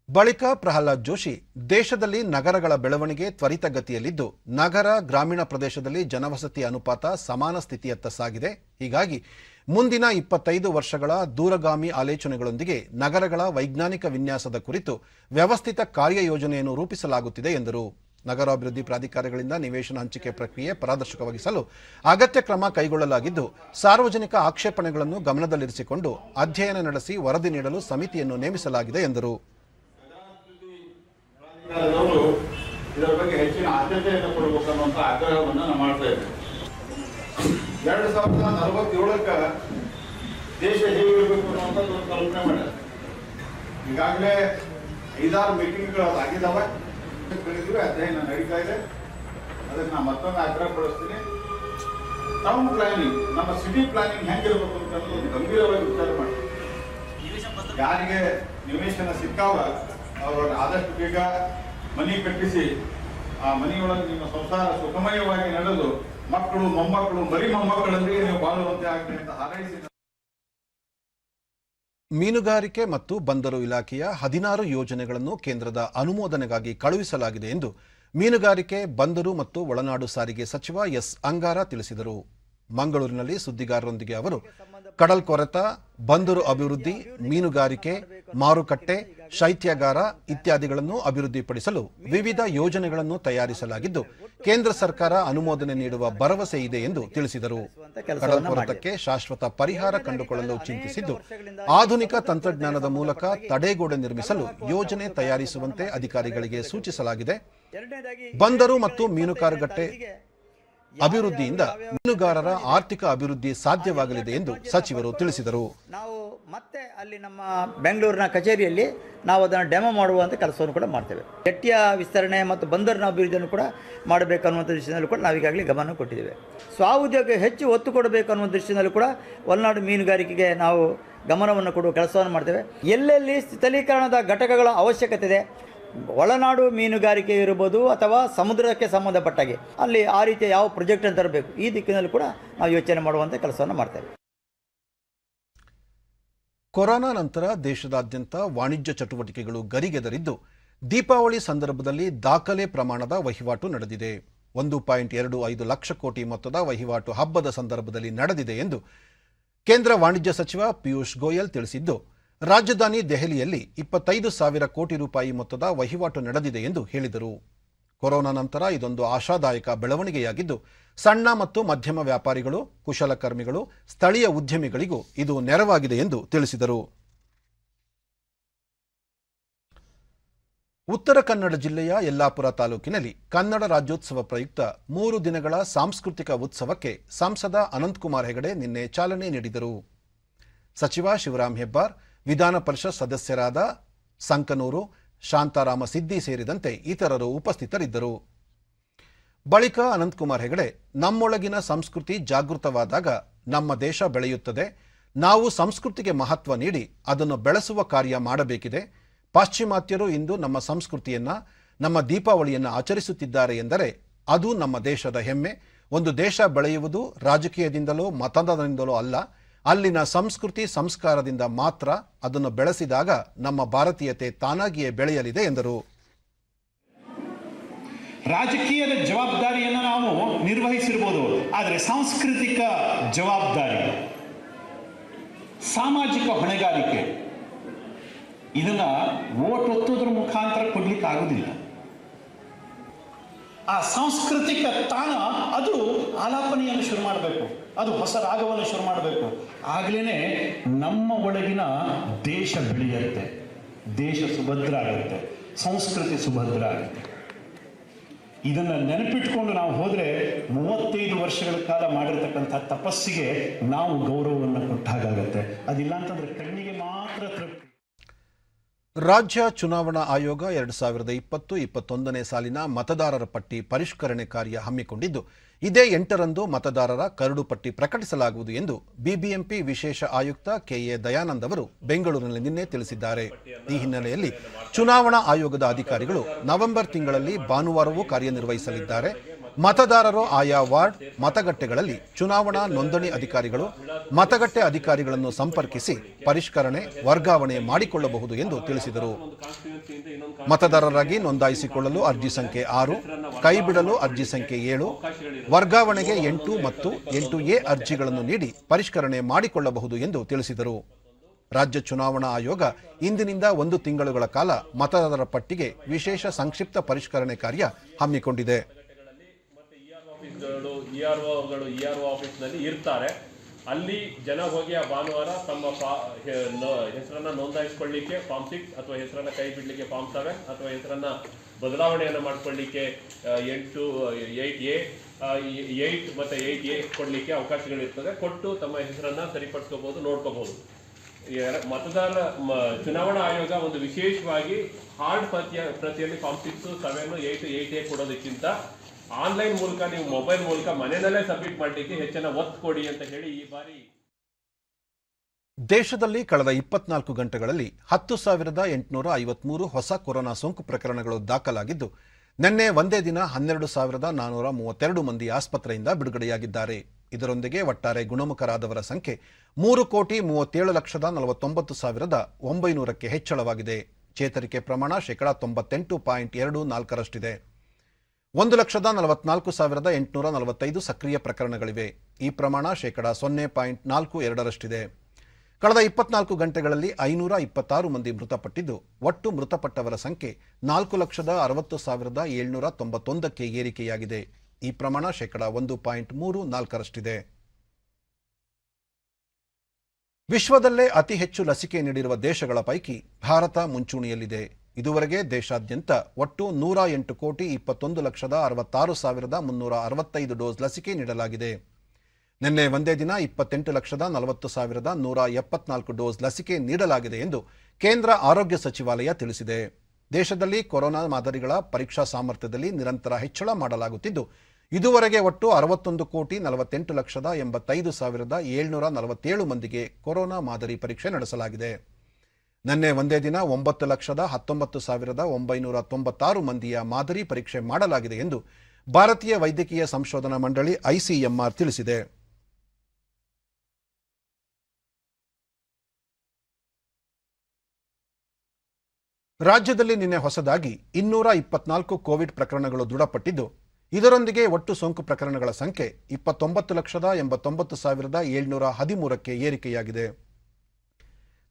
ಬಳಿಕ ಪ್ರಹ್ಲಾದ್ ಜೋಶಿ, ದೇಶದಲ್ಲಿ ನಗರಗಳ ಬೆಳವಣಿಗೆ ತ್ವರಿತಗತಿಯಲ್ಲಿದ್ದು ನಗರ ಗ್ರಾಮೀಣ ಪ್ರದೇಶದಲ್ಲಿ ಜನವಸತಿ ಅನುಪಾತ ಸಮಾನ ಸ್ಥಿತಿಯತ್ತ ಸಾಗಿದೆ. ಹೀಗಾಗಿ ಮುಂದಿನ 25 ವರ್ಷಗಳ ದೂರಗಾಮಿ ಆಲೋಚನೆಗಳೊಂದಿಗೆ ನಗರಗಳ ವೈಜ್ಞಾನಿಕ ವಿನ್ಯಾಸದ ಕುರಿತು ವ್ಯವಸ್ಥಿತ ಕಾರ್ಯಯೋಜನೆಯನ್ನು ರೂಪಿಸಲಾಗುತ್ತಿದೆ ಎಂದರು. ನಗರಾಭಿವೃದ್ಧಿ ಪ್ರಾಧಿಕಾರಗಳಿಂದ ನಿವೇಶನ ಹಂಚಿಕೆ ಪ್ರಕ್ರಿಯೆ ಪಾರದರ್ಶಕವಾಗಿಸಲು ಅಗತ್ಯ ಕ್ರಮ ಕೈಗೊಳ್ಳಲಾಗಿದ್ದು ಸಾರ್ವಜನಿಕ ಆಕ್ಷೇಪಣೆಗಳನ್ನು ಗಮನದಲ್ಲಿರಿಸಿಕೊಂಡು ಅಧ್ಯಯನ ನಡೆಸಿ ವರದಿ ನೀಡಲು ಸಮಿತಿಯನ್ನು ನೇಮಿಸಲಾಗಿದೆ ಎಂದರು. ಇದರ ಬಗ್ಗೆ ಹೆಚ್ಚಿನ ಆದ್ಯತೆಯನ್ನು ಕೊಡಬೇಕು ಅನ್ನುವಂಥ ಆಗ್ರಹವನ್ನು ನಾವು ಮಾಡ್ತಾ ಇದ್ದೇವೆ. 2047ಕ್ಕೆ ದೇಶ ಹೇಗಿರಬೇಕು ಅನ್ನುವಂಥದ್ದು ಒಂದು ಕಲ್ಪನೆ ಮಾಡ್ಯಾರ. ಈಗಾಗಲೇ 5-6 ಮೀಟಿಂಗ್ಗಳು ಆಗಿದ್ದಾವೆ, ಅಧ್ಯಯನ ನಡೀತಾ ಇದೆ. ಅದಕ್ಕೆ ನಾನು ಮತ್ತೊಂದು ಆಗ್ರಹ ಪಡಿಸ್ತೀನಿ. ಟೌನ್ ಪ್ಲಾನಿಂಗ್, ನಮ್ಮ ಸಿಟಿ ಪ್ಲಾನಿಂಗ್ ಹೆಂಗಿರಬೇಕು ಅಂತ ಒಂದು ಗಂಭೀರವಾಗಿ ವಿಚಾರ ಮಾಡಿ. ಯಾರಿಗೆ ನಿವೇಶನ ಸಿಕ್ಕಾವ ಅವರು ಆದಷ್ಟು ಬೇಗ ಮನೆ ಕಟ್ಟಿಸಿ ಆ ಮನೆಯೊಳಗೆ ನಿಮ್ಮ ಸಂಸಾರ ಸುಖಮಯವಾಗಿ ನಡೆದು ಮಕ್ಕಳು, ಮೊಮ್ಮಕ್ಕಳು, ಬರೀ ಮೊಮ್ಮಕ್ಕಳೊಂದಿಗೆ ನೀವು ಬಾಳುವಂತೆ ಆಗಲಿ ಅಂತ ಹಾರೈಸಿ. ಮೀನುಗಾರಿಕೆ ಮತ್ತು ಬಂದರು ಇಲಾಖೆಯ 16 ಯೋಜನೆಗಳನ್ನು ಕೇಂದ್ರದ ಅನುಮೋದನೆಗಾಗಿ ಕಳುಹಿಸಲಾಗಿದೆ ಎಂದು ಮೀನುಗಾರಿಕೆ, ಬಂದರು ಮತ್ತು ಒಳನಾಡು ಸಾರಿಗೆ ಸಚಿವ ಎಸ್ ಅಂಗಾರ ತಿಳಿಸಿದರು. ಮಂಗಳೂರಿನಲ್ಲಿ ಸುದ್ದಿಗಾರರೊಂದಿಗೆ ಅವರು ಕಡಲ್ಕೊರೆತ, ಬಂದರು ಅಭಿವೃದ್ಧಿ, ಮೀನುಗಾರಿಕೆ, ಮಾರುಕಟ್ಟೆ, ಶೈತ್ಯಾಗಾರ ಇತ್ಯಾದಿಗಳನ್ನು ಅಭಿವೃದ್ಧಿಪಡಿಸಲು ವಿವಿಧ ಯೋಜನೆಗಳನ್ನು ತಯಾರಿಸಲಾಗಿದ್ದು ಕೇಂದ್ರ ಸರ್ಕಾರ ಅನುಮೋದನೆ ನೀಡುವ ಭರವಸೆ ಇದೆ ಎಂದು ತಿಳಿಸಿದರು. ಕಡಲ್ಕೊರೆತಕ್ಕೆ ಶಾಶ್ವತ ಪರಿಹಾರ ಕಂಡುಕೊಳ್ಳಲು ಚಿಂತಿಸಿದ್ದು ಆಧುನಿಕ ತಂತ್ರಜ್ಞಾನದ ಮೂಲಕ ತಡೆಗೋಡೆ ನಿರ್ಮಿಸಲು ಯೋಜನೆ ತಯಾರಿಸುವಂತೆ ಅಧಿಕಾರಿಗಳಿಗೆ ಸೂಚಿಸಲಾಗಿದೆ. ಬಂದರು ಮತ್ತು ಮೀನುಗಾರಿಕೆ ಅಭಿವೃದ್ಧಿಯಿಂದ ಮೀನುಗಾರರ ಆರ್ಥಿಕ ಅಭಿವೃದ್ಧಿ ಸಾಧ್ಯವಾಗಲಿದೆ ಎಂದು ಸಚಿವರು ತಿಳಿಸಿದರು. ನಾವು ಮತ್ತೆ ಅಲ್ಲಿ ನಮ್ಮ ಬೆಂಗಳೂರಿನ ಕಚೇರಿಯಲ್ಲಿ ನಾವು ಅದನ್ನು ಡೆಮೋ ಮಾಡುವಂಥ ಕೆಲಸವನ್ನು ಕೂಡ ಮಾಡ್ತೇವೆ. ಜಟ್ಟಿಯ ವಿಸ್ತರಣೆ ಮತ್ತು ಬಂದರಿನ ಅಭಿವೃದ್ಧಿಯನ್ನು ಕೂಡ ಮಾಡಬೇಕನ್ನುವಂಥ ದೃಷ್ಟಿಯಲ್ಲಿ ಕೂಡ ನಾವೀಗಾಗಲೇ ಗಮನ ಕೊಟ್ಟಿದ್ದೇವೆ. ಸ್ವಾಉದ್ಯೋಗಕ್ಕೆ ಹೆಚ್ಚು ಒತ್ತು ಕೊಡಬೇಕು ಅನ್ನುವ ದೃಷ್ಟಿಯಲ್ಲಿ ಕೂಡ ಒಳನಾಡು ಮೀನುಗಾರಿಕೆಗೆ ನಾವು ಗಮನವನ್ನು ಕೊಡುವ ಕೆಲಸವನ್ನು ಮಾಡ್ತೇವೆ. ಎಲ್ಲೆಲ್ಲಿ ಸ್ಥಳೀಕರಣದ ಘಟಕಗಳ ಅವಶ್ಯಕತೆ ಇದೆ, ಒಳನಾಡು ಮೀನುಗಾರಿಕೆ ಇರ್ಬೋದು ಅಥವಾ ಸಮುದ್ರಕ್ಕೆ ಸಂಬಂಧಪಟ್ಟಾಗೆ ಅಲ್ಲಿ ಆ ರೀತಿಯ ಯಾವ ಪ್ರಾಜೆಕ್ಟ್ ಅಂತ ತರಬೇಕು, ಈ ದಿಕ್ಕಿನಲ್ಲಿ ಕೂಡ ನಾವು ಯೋಚನೆ ಮಾಡುವಂಥ ಕೆಲಸವನ್ನು ಮಾಡ್ತೇವೆ. ಕೊರೋನಾ ನಂತರ ದೇಶದಾದ್ಯಂತ ವಾಣಿಜ್ಯ ಚಟುವಟಿಕೆಗಳು ಗರಿಗೆದರಿದ್ದು ದೀಪಾವಳಿ ಸಂದರ್ಭದಲ್ಲಿ ದಾಖಲೆ ಪ್ರಮಾಣದ ವಹಿವಾಟು ನಡೆದಿದೆ. 1.25 ಲಕ್ಷ ಕೋಟಿ ಮೊತ್ತದ ವಹಿವಾಟು ಹಬ್ಬದ ಸಂದರ್ಭದಲ್ಲಿ ನಡೆದಿದೆ ಎಂದು ಕೇಂದ್ರ ವಾಣಿಜ್ಯ ಸಚಿವ ಪಿಯೂಷ್ ಗೋಯಲ್ ತಿಳಿಸಿದ್ದು, ರಾಜಧಾನಿ ದೆಹಲಿಯಲ್ಲಿ 25,000 ಕೋಟಿ ರೂಪಾಯಿ ಮೊತ್ತದ ವಹಿವಾಟು ನಡೆದಿದೆ ಎಂದು ಹೇಳಿದರು. ಕೊರೋನಾ ನಂತರ ಇದೊಂದು ಆಶಾದಾಯಕ ಬೆಳವಣಿಗೆಯಾಗಿದ್ದು ಸಣ್ಣ ಮತ್ತು ಮಧ್ಯಮ ವ್ಯಾಪಾರಿಗಳು, ಕುಶಲಕರ್ಮಿಗಳು, ಸ್ಥಳೀಯ ಉದ್ಯಮಿಗಳಿಗೂ ಇದು ನೆರವಾಗಿದೆ ಎಂದು ತಿಳಿಸಿದರು. ಉತ್ತರ ಕನ್ನಡ ಜಿಲ್ಲೆಯ ಯಲ್ಲಾಪುರ ತಾಲೂಕಿನಲ್ಲಿ ಕನ್ನಡ ರಾಜ್ಯೋತ್ಸವ ಪ್ರಯುಕ್ತ 3 ದಿನಗಳ ಸಾಂಸ್ಕೃತಿಕ ಉತ್ಸವಕ್ಕೆ ಸಂಸದ ಅನಂತಕುಮಾರ್ ಹೆಗಡೆ ನಿನ್ನೆ ಚಾಲನೆ ನೀಡಿದರು. ಸಚಿವ ಶಿವರಾಮ್ ಹೆಬ್ಬಾರ್, ವಿಧಾನ ಪರಿಷತ್ ಸದಸ್ಯರಾದ ಸಂಕನೂರು, ಶಾಂತಾರಾಮ ಸಿದ್ದಿ ಸೇರಿದಂತೆ ಇತರರು ಉಪಸ್ಥಿತರಿದ್ದರು. ಬಳಿಕ ಅನಂತಕುಮಾರ್ ಹೆಗಡೆ, ನಮ್ಮೊಳಗಿನ ಸಂಸ್ಕೃತಿ ಜಾಗೃತವಾದಾಗ ನಮ್ಮ ದೇಶ ಬೆಳೆಯುತ್ತದೆ. ನಾವು ಸಂಸ್ಕೃತಿಗೆ ಮಹತ್ವ ನೀಡಿ ಅದನ್ನು ಬೆಳೆಸುವ ಕಾರ್ಯ ಮಾಡಬೇಕಿದೆ. ಪಾಶ್ಚಿಮಾತ್ಯರು ಇಂದು ನಮ್ಮ ಸಂಸ್ಕೃತಿಯನ್ನ, ನಮ್ಮ ದೀಪಾವಳಿಯನ್ನು ಆಚರಿಸುತ್ತಿದ್ದಾರೆ ಎಂದರೆ ಅದು ನಮ್ಮ ದೇಶದ ಹೆಮ್ಮೆ. ಒಂದು ದೇಶ ಬೆಳೆಯುವುದು ರಾಜಕೀಯದಿಂದಲೋ ಮತದಿಂದಲೋ ಅಲ್ಲ, ಅಲ್ಲಿನ ಸಂಸ್ಕೃತಿ ಸಂಸ್ಕಾರದಿಂದ ಮಾತ್ರ. ಅದನ್ನು ಬೆಳೆಸಿದಾಗ ನಮ್ಮ ಭಾರತೀಯತೆ ತಾನಾಗಿಯೇ ಬೆಳೆಯಲಿದೆ ಎಂದರು. ರಾಜಕೀಯದ ಜವಾಬ್ದಾರಿಯನ್ನು ನಾವು ನಿರ್ವಹಿಸಿರ್ಬೋದು, ಆದರೆ ಸಾಂಸ್ಕೃತಿಕ ಜವಾಬ್ದಾರಿ, ಸಾಮಾಜಿಕ ಹೊಣೆಗಾರಿಕೆ ಇದನ್ನ ವೋಟ್ ಒತ್ತೋದ್ರ ಮುಖಾಂತರ ಕೊಡ್ಲಿಕ್ಕೆ ಆಗುದಿಲ್ಲ. ಆ ಸಾಂಸ್ಕೃತಿಕ ತಾಣ ಅದು ಆಲಾಪನೆಯನ್ನು ಶುರು ಮಾಡಬೇಕು, ಅದು ಹೊಸ ರಾಗವನ್ನು ಶುರು ಮಾಡಬೇಕು. ಆಗ್ಲೇನೆ ನಮ್ಮ ಒಳಗಿನ ದೇಶ ಬೆಳೆಯುತ್ತೆ, ದೇಶ ಸುಭದ್ರ ಆಗುತ್ತೆ, ಸಂಸ್ಕೃತಿ ಸುಭದ್ರ ಆಗುತ್ತೆ. ಇದನ್ನ ನೆನಪಿಟ್ಕೊಂಡು ನಾವು ಹೋದ್ರೆ 35 ವರ್ಷಗಳ ಕಾಲ ಮಾಡಿರ್ತಕ್ಕಂಥ ತಪಸ್ಸಿಗೆ ನಾವು ಗೌರವವನ್ನು ಕೊಟ್ಟ ಹಾಗಾಗತ್ತೆ. ಅದಿಲ್ಲ ಅಂತಂದ್ರೆ ಕಣ್ಣಿಗೆ ಮಾತ್ರ ತೃಪ್ತಿ. ರಾಜ್ಯ ಚುನಾವಣಾ ಆಯೋಗ 2020-21ನೇ ಸಾಲಿನ ಮತದಾರರ ಪಟ್ಟಿ ಪರಿಷ್ಕರಣೆ ಕಾರ್ಯ ಹಮ್ಮಿಕೊಂಡಿದ್ದು, ಇದೇ 8ರಂದು ಮತದಾರರ ಕರಡು ಪಟ್ಟಿ ಪ್ರಕಟಿಸಲಾಗುವುದು ಎಂದು ಬಿಬಿಎಂಪಿ ವಿಶೇಷ ಆಯುಕ್ತ ಕೆಎ ದಯಾನಂದ್ ಅವರು ಬೆಂಗಳೂರಿನಲ್ಲಿ ನಿನ್ನೆ ತಿಳಿಸಿದ್ದಾರೆ. ಈ ಹಿನ್ನೆಲೆಯಲ್ಲಿ ಚುನಾವಣಾ ಆಯೋಗದ ಅಧಿಕಾರಿಗಳು ನವೆಂಬರ್ ತಿಂಗಳಲ್ಲಿ ಭಾನುವಾರವೂ ಕಾರ್ಯನಿರ್ವಹಿಸಲಿದ್ದಾರೆ. ಮತದಾರರು ಆಯಾ ವಾರ್ಡ್ ಮತಗಟ್ಟೆಗಳಲ್ಲಿ ಚುನಾವಣಾ ನೋಂದಣಿ ಅಧಿಕಾರಿಗಳು, ಮತಗಟ್ಟೆ ಅಧಿಕಾರಿಗಳನ್ನು ಸಂಪರ್ಕಿಸಿ ಪರಿಷ್ಕರಣೆ, ವರ್ಗಾವಣೆ ಮಾಡಿಕೊಳ್ಳಬಹುದು ಎಂದು ತಿಳಿಸಿದರು. ಮತದಾರರಾಗಿ ನೋಂದಾಯಿಸಿಕೊಳ್ಳಲು ಅರ್ಜಿ ಸಂಖ್ಯೆ 6, ಕೈಬಿಡಲು ಅರ್ಜಿ ಸಂಖ್ಯೆ 7, ವರ್ಗಾವಣೆಗೆ 8 ಮತ್ತು 8A ಅರ್ಜಿಗಳನ್ನು ನೀಡಿ ಪರಿಷ್ಕರಣೆ ಮಾಡಿಕೊಳ್ಳಬಹುದು ಎಂದು ತಿಳಿಸಿದರು. ರಾಜ್ಯ ಚುನಾವಣಾ ಆಯೋಗ ಇಂದಿನಿಂದ 1 ತಿಂಗಳುಗಳ ಕಾಲ ಮತದಾರರ ಪಟ್ಟಿಗೆ ವಿಶೇಷ ಸಂಕ್ಷಿಪ್ತ ಪರಿಷ್ಕರಣೆ ಕಾರ್ಯ ಹಮ್ಮಿಕೊಂಡಿದೆ. ERO ಆಫೀಸ್ನಲ್ಲಿ ಇರ್ತಾರೆ. ಅಲ್ಲಿ ಜನ ಹೋಗಿ ಆ ಭಾನುವಾರ ತಮ್ಮ ಹೆಸರನ್ನ ನೋಂದಾಯಿಸಿಕೊಳ್ಳಿಕ್ಕೆ ಫಾರ್ಮ್ 6 ಅಥವಾ ಹೆಸರನ್ನ ಕೈ ಬಿಡಲಿಕ್ಕೆ ಫಾರ್ಮ್ 7 ಅಥವಾ ಹೆಸರನ್ನ ಬದಲಾವಣೆಯನ್ನು ಮಾಡಿಕೊಳ್ಳಿಕ್ಕೆ 8A 8 ಮತ್ತು 8A ಕೊಡಲಿಕ್ಕೆ ಅವಕಾಶಗಳಿರ್ತದೆ. ಕೊಟ್ಟು ತಮ್ಮ ಹೆಸರನ್ನ ಸರಿಪಡಿಸ್ಕೋಬಹುದು, ನೋಡ್ಕೋಬಹುದು. ಮತದಾರ ಚುನಾವಣಾ ಆಯೋಗ ಒಂದು ವಿಶೇಷವಾಗಿ ಹಾರ್ಡ್ ಪ್ರತಿಯಲ್ಲಿ ಫಾರ್ಮ್ 6, 7, 8, 8A ಕೊಡೋದಕ್ಕಿಂತ ಆನ್ಲೈನ್ ಮೂಲಕ, ನೀವು ಮೊಬೈಲ್ ಮೂಲಕ ಮನೆಯಲ್ಲೇ ಸಬ್ಮಿಟ್ ಮಾಡಲಿಕ್ಕೆ ಹೆಚ್ಚಿನ ಒತ್ತು ಕೊಡಿ ಅಂತ ಹೇಳಿ ಈ ಬಾರಿ ದೇಶದಲ್ಲಿ ಕಳೆದ 24 ಗಂಟೆಗಳಲ್ಲಿ 10,853 ಹೊಸ ಕೊರೋನಾ ಸೋಂಕು ಪ್ರಕರಣಗಳು ದಾಖಲಾಗಿದ್ದು, ನಿನ್ನೆ ಒಂದೇ ದಿನ 12,432 ಮಂದಿ ಆಸ್ಪತ್ರೆಯಿಂದ ಬಿಡುಗಡೆಯಾಗಿದ್ದಾರೆ. ಇದರೊಂದಿಗೆ ಒಟ್ಟಾರೆ ಗುಣಮುಖರಾದವರ ಸಂಖ್ಯೆ 3,37,49,900ಕ್ಕೆ ಹೆಚ್ಚಳವಾಗಿದೆ. ಚೇತರಿಕೆ ಪ್ರಮಾಣ 98.24%. 1,44,845 ಸಕ್ರಿಯ ಪ್ರಕರಣಗಳಿವೆ. ಈ ಪ್ರಮಾಣ 0.42%. ಕಳೆದ 24 ಗಂಟೆಗಳಲ್ಲಿ 526 ಮಂದಿ ಮೃತಪಟ್ಟಿದ್ದು, ಒಟ್ಟು ಮೃತಪಟ್ಟವರ ಸಂಖ್ಯೆ 4,60,791ಕ್ಕೆ ಏರಿಕೆಯಾಗಿದೆ. ಈ ಪ್ರಮಾಣ 1.34%. ವಿಶ್ವದಲ್ಲೇ ಅತಿ ಹೆಚ್ಚು ಲಸಿಕೆ ನೀಡಿರುವ ದೇಶಗಳ ಪೈಕಿ ಭಾರತ ಮುಂಚೂಣಿಯಲ್ಲಿದೆ. ಇದುವರೆಗೆ ದೇಶಾದ್ಯಂತ ಒಟ್ಟು 108,21,66,365 ಡೋಸ್ ಲಸಿಕೆ ನೀಡಲಾಗಿದೆ. ನಿನ್ನೆ ಒಂದೇ ದಿನ 28,40,174 ಡೋಸ್ ಲಸಿಕೆ ನೀಡಲಾಗಿದೆ ಎಂದು ಕೇಂದ್ರ ಆರೋಗ್ಯ ಸಚಿವಾಲಯ ತಿಳಿಸಿದೆ. ದೇಶದಲ್ಲಿ ಕೊರೋನಾ ಮಾದರಿಗಳ ಪರೀಕ್ಷಾ ಸಾಮರ್ಥ್ಯದಲ್ಲಿ ನಿರಂತರ ಹೆಚ್ಚಳ ಮಾಡಲಾಗುತ್ತಿದ್ದು, ಇದುವರೆಗೆ ಒಟ್ಟು 61,48,85,747 ಮಂದಿಗೆ ಕೊರೋನಾ ಮಾದರಿ ಪರೀಕ್ಷೆ ನಡೆಸಲಾಗಿದೆ. ನಿನ್ನೆ ಒಂದೇ ದಿನ 9,19,996 ಮಂದಿಯ ಮಾದರಿ ಪರೀಕ್ಷೆ ಮಾಡಲಾಗಿದೆ ಎಂದು ಭಾರತೀಯ ವೈದ್ಯಕೀಯ ಸಂಶೋಧನಾ ಮಂಡಳಿ ICMR ತಿಳಿಸಿದೆ. ರಾಜ್ಯದಲ್ಲಿ ನಿನ್ನೆ ಹೊಸದಾಗಿ 224 ಕೋವಿಡ್ ಪ್ರಕರಣಗಳು ದೃಢಪಟ್ಟಿದ್ದು, ಇದರೊಂದಿಗೆ ಒಟ್ಟು ಸೋಂಕು ಪ್ರಕರಣಗಳ ಸಂಖ್ಯೆ 29,89,713ಕ್ಕೆ ಏರಿಕೆಯಾಗಿದೆ.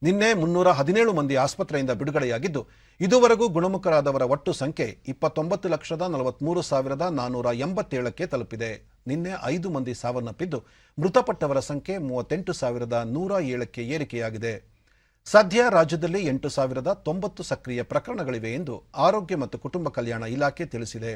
ನಿನ್ನೆ 317 ಮಂದಿ ಆಸ್ಪತ್ರೆಯಿಂದ ಬಿಡುಗಡೆಯಾಗಿದ್ದು, ಇದುವರೆಗೂ ಗುಣಮುಖರಾದವರ ಒಟ್ಟು ಸಂಖ್ಯೆ 29,43,487ಕ್ಕೆ ತಲುಪಿದೆ. ನಿನ್ನೆ 5 ಮಂದಿ ಸಾವನ್ನಪ್ಪಿದ್ದು, ಮೃತಪಟ್ಟವರ ಸಂಖ್ಯೆ 38,107ಕ್ಕೆ ಏರಿಕೆಯಾಗಿದೆ. ಸದ್ಯ ರಾಜ್ಯದಲ್ಲಿ 8,090 ಸಕ್ರಿಯ ಪ್ರಕರಣಗಳಿವೆ ಎಂದು ಆರೋಗ್ಯ ಮತ್ತು ಕುಟುಂಬ ಕಲ್ಯಾಣ ಇಲಾಖೆ ತಿಳಿಸಿದೆ.